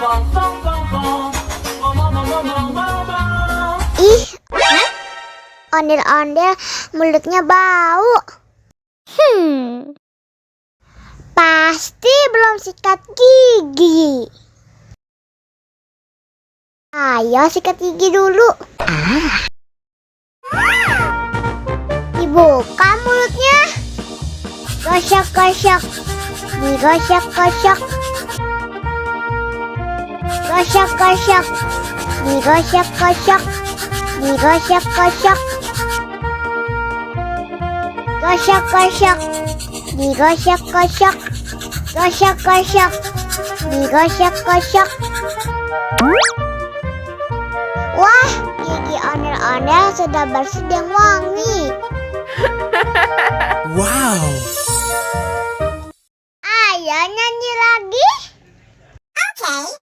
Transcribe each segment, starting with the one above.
Ih, ondel-ondel mulutnya bau. Pasti belum sikat gigi. Ayo sikat gigi dulu. Dibuka mulutnya. Gosok-gosok. Digosok-gosok. Gosok-gosok. Digosok-gosok. Digosok-gosok. Gosok-gosok. Digosok-gosok. Gosok-gosok. Digosok-gosok. Wah, gigi ondel-ondel sudah bersih dan wangi. Wow. Ayo nyanyi lagi. Oke.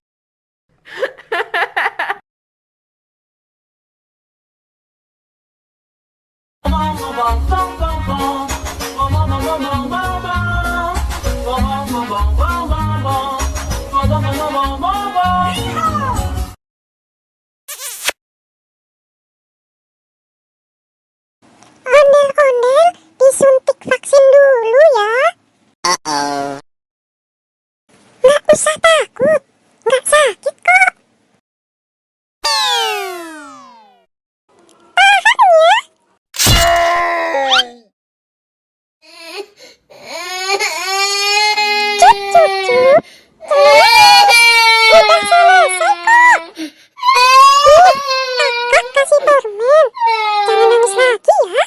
Ondel-ondel disuntik vaksin dulu ya. Nggak usah takut, nggak sakit kok. Tahan ya. Cucu, udah selesai kok. Kakak kasih permen, jangan nangis lagi ya.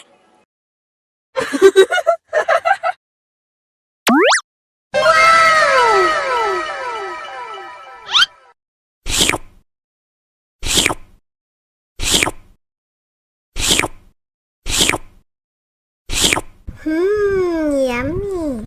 Yummy.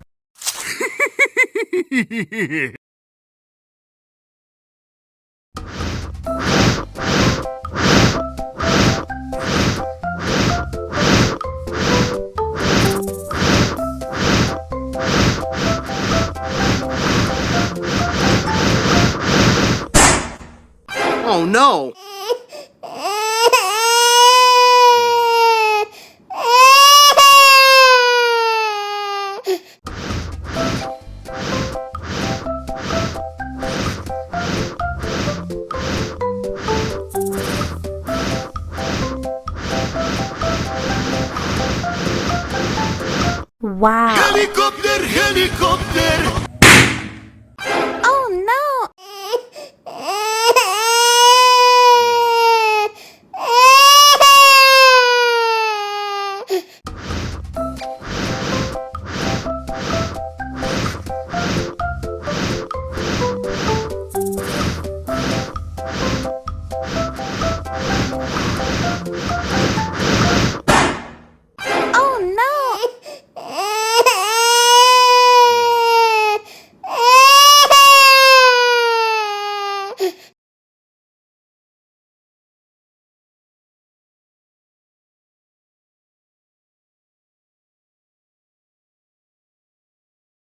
Oh no! Wow. Helikopter, helikopter,